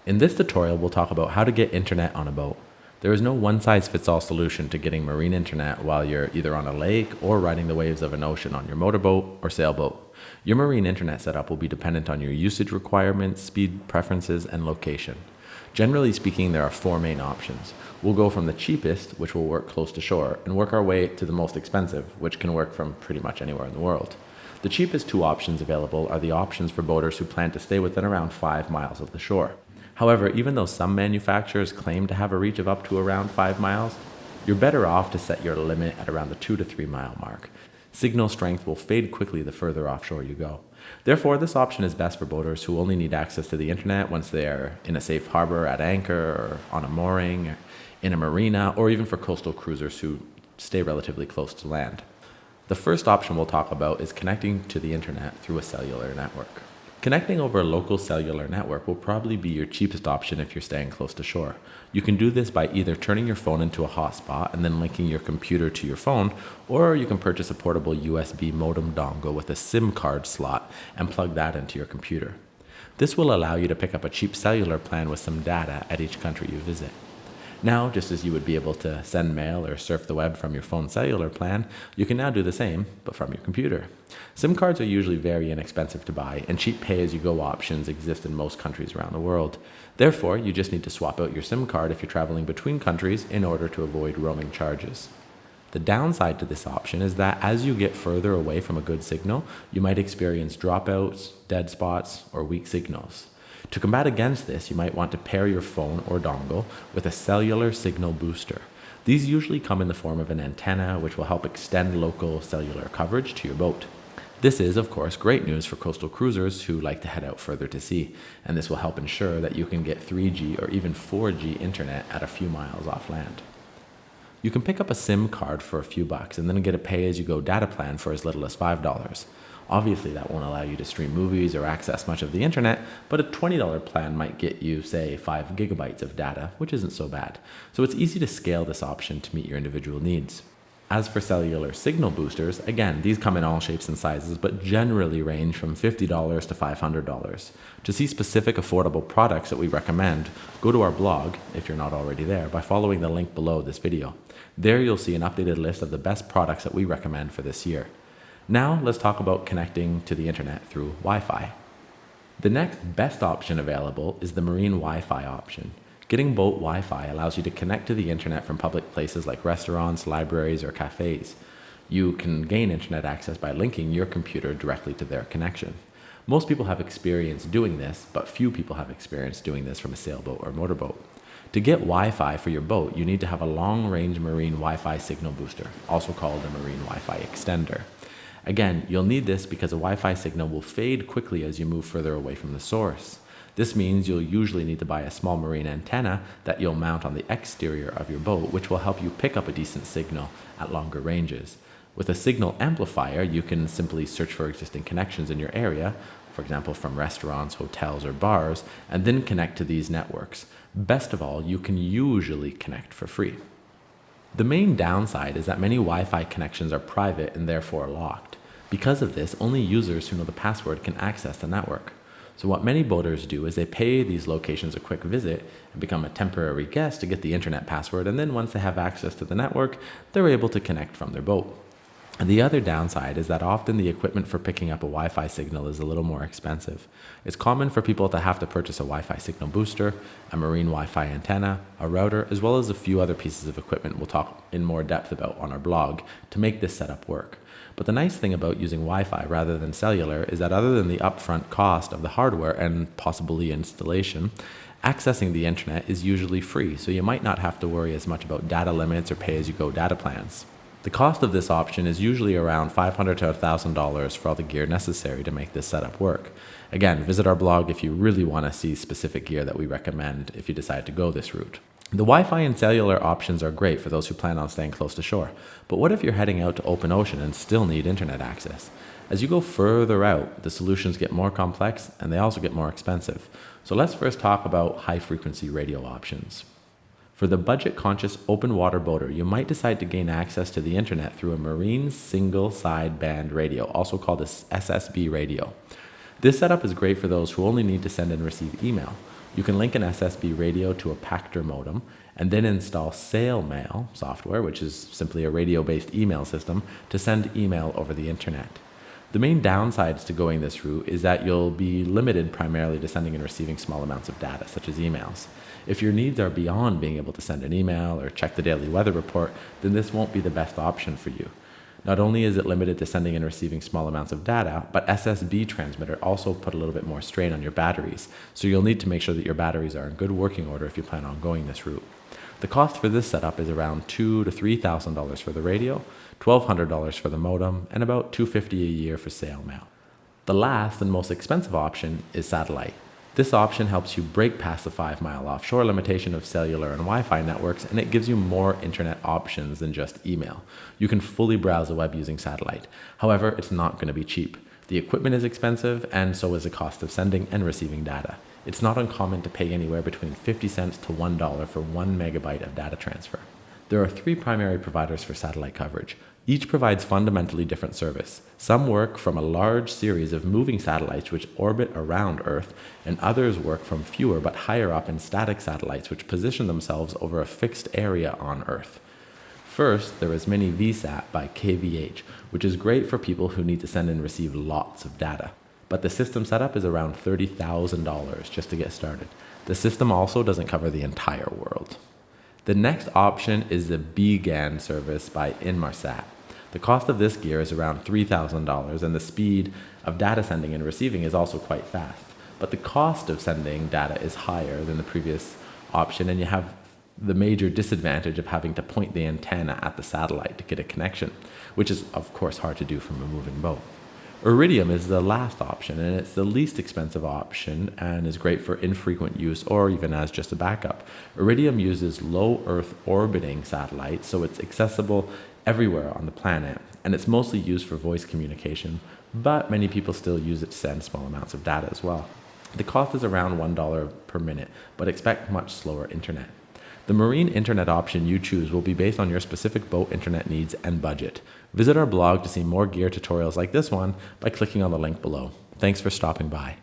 In this tutorial, we'll talk about how to get internet on a boat. There is no one-size-fits-all solution to getting marine internet while you're either on a lake or riding the waves of an ocean on your motorboat or sailboat. Your marine internet setup will be dependent on your usage requirements, speed preferences, and location. Generally speaking, there are four main options. We'll go from the cheapest, which will work close to shore, and work our way to the most expensive, which can work from pretty much anywhere in the world. The cheapest two options available are the options for boaters who plan to stay within around 5 miles of the shore. However, even though some manufacturers claim to have a reach of up to around 5 miles, you're better off to set your limit at around the 2 to 3 mile mark. Signal strength will fade quickly the further offshore you go. Therefore, this option is best for boaters who only need access to the internet once they are in a safe harbor at anchor or on a mooring, or in a marina, or even for coastal cruisers who stay relatively close to land. The first option we'll talk about is connecting to the internet through a cellular network. Connecting over a local cellular network will probably be your cheapest option if you're staying close to shore. You can do this by either turning your phone into a hotspot and then linking your computer to your phone, or you can purchase a portable USB modem dongle with a SIM card slot and plug that into your computer. This will allow you to pick up a cheap cellular plan with some data at each country you visit. Now, just as you would be able to send mail or surf the web from your phone cellular plan, you can now do the same, but from your computer. SIM cards are usually very inexpensive to buy, and cheap pay-as-you-go options exist in most countries around the world. Therefore, you just need to swap out your SIM card if you're traveling between countries in order to avoid roaming charges. The downside to this option is that as you get further away from a good signal, you might experience dropouts, dead spots, or weak signals. To combat against this, you might want to pair your phone or dongle with a cellular signal booster. These usually come in the form of an antenna, which will help extend local cellular coverage to your boat. This is, of course, great news for coastal cruisers who like to head out further to sea, and this will help ensure that you can get 3G or even 4G internet at a few miles off land. You can pick up a SIM card for a few bucks and then get a pay-as-you-go data plan for as little as $5. Obviously, that won't allow you to stream movies or access much of the internet, but a $20 plan might get you, say, 5 gigabytes of data, which isn't so bad. So it's easy to scale this option to meet your individual needs. As for cellular signal boosters, again, these come in all shapes and sizes, but generally range from $50 to $500. To see specific affordable products that we recommend, go to our blog, if you're not already there, by following the link below this video. There you'll see an updated list of the best products that we recommend for this year. Now, let's talk about connecting to the internet through Wi-Fi. The next best option available is the marine Wi-Fi option. Getting boat Wi-Fi allows you to connect to the internet from public places like restaurants, libraries, or cafes. You can gain internet access by linking your computer directly to their connection. Most people have experience doing this, but few people have experience doing this from a sailboat or motorboat. To get Wi-Fi for your boat, you need to have a long-range marine Wi-Fi signal booster, also called a marine Wi-Fi extender. Again, you'll need this because a Wi-Fi signal will fade quickly as you move further away from the source. This means you'll usually need to buy a small marine antenna that you'll mount on the exterior of your boat, which will help you pick up a decent signal at longer ranges. With a signal amplifier, you can simply search for existing connections in your area, for example from restaurants, hotels, or bars, and then connect to these networks. Best of all, you can usually connect for free. The main downside is that many Wi-Fi connections are private and therefore locked. Because of this, only users who know the password can access the network. So what many boaters do is they pay these locations a quick visit and become a temporary guest to get the internet password, and then once they have access to the network, they're able to connect from their boat. And the other downside is that often the equipment for picking up a Wi-Fi signal is a little more expensive. It's common for people to have to purchase a Wi-Fi signal booster, a marine Wi-Fi antenna, a router, as well as a few other pieces of equipment we'll talk in more depth about on our blog to make this setup work. But the nice thing about using Wi-Fi rather than cellular is that other than the upfront cost of the hardware and possibly installation, accessing the internet is usually free, so you might not have to worry as much about data limits or pay-as-you-go data plans. The cost of this option is usually around $500 to $1,000 for all the gear necessary to make this setup work. Again, visit our blog if you really want to see specific gear that we recommend if you decide to go this route. The Wi-Fi and cellular options are great for those who plan on staying close to shore, but what if you're heading out to open ocean and still need internet access? As you go further out, the solutions get more complex and they also get more expensive. So let's first talk about high-frequency radio options. For the budget-conscious open water boater, you might decide to gain access to the internet through a marine single sideband radio, also called a SSB radio. This setup is great for those who only need to send and receive email. You can link an SSB radio to a Pactor modem and then install SailMail software, which is simply a radio-based email system, to send email over the internet. The main downsides to going this route is that you'll be limited primarily to sending and receiving small amounts of data, such as emails. If your needs are beyond being able to send an email or check the daily weather report, then this won't be the best option for you. Not only is it limited to sending and receiving small amounts of data, but SSB transmitter also put a little bit more strain on your batteries, so you'll need to make sure that your batteries are in good working order if you plan on going this route. The cost for this setup is around $2,000 to $3,000 for the radio, $1,200 for the modem, and about $250 a year for SailMail. The last and most expensive option is satellite. This option helps you break past the 5-mile offshore limitation of cellular and Wi-Fi networks, and it gives you more internet options than just email. You can fully browse the web using satellite. However, it's not going to be cheap. The equipment is expensive, and so is the cost of sending and receiving data. It's not uncommon to pay anywhere between 50 cents to $1 for 1 megabyte of data transfer. There are 3 primary providers for satellite coverage. Each provides fundamentally different service. Some work from a large series of moving satellites which orbit around Earth, and others work from fewer but higher up in static satellites which position themselves over a fixed area on Earth. First, there is Mini VSAT by KVH, which is great for people who need to send and receive lots of data. But the system setup is around $30,000 just to get started. The system also doesn't cover the entire world. The next option is the BGAN service by Inmarsat. The cost of this gear is around $3,000, and the speed of data sending and receiving is also quite fast. But the cost of sending data is higher than the previous option, and you have the major disadvantage of having to point the antenna at the satellite to get a connection, which is of course hard to do from a moving boat. Iridium is the last option, and it's the least expensive option and is great for infrequent use or even as just a backup. Iridium uses low Earth orbiting satellites, so it's accessible everywhere on the planet, and it's mostly used for voice communication, but many people still use it to send small amounts of data as well. The cost is around $1 per minute, but expect much slower internet. The marine internet option you choose will be based on your specific boat internet needs and budget. Visit our blog to see more gear tutorials like this one by clicking on the link below. Thanks for stopping by.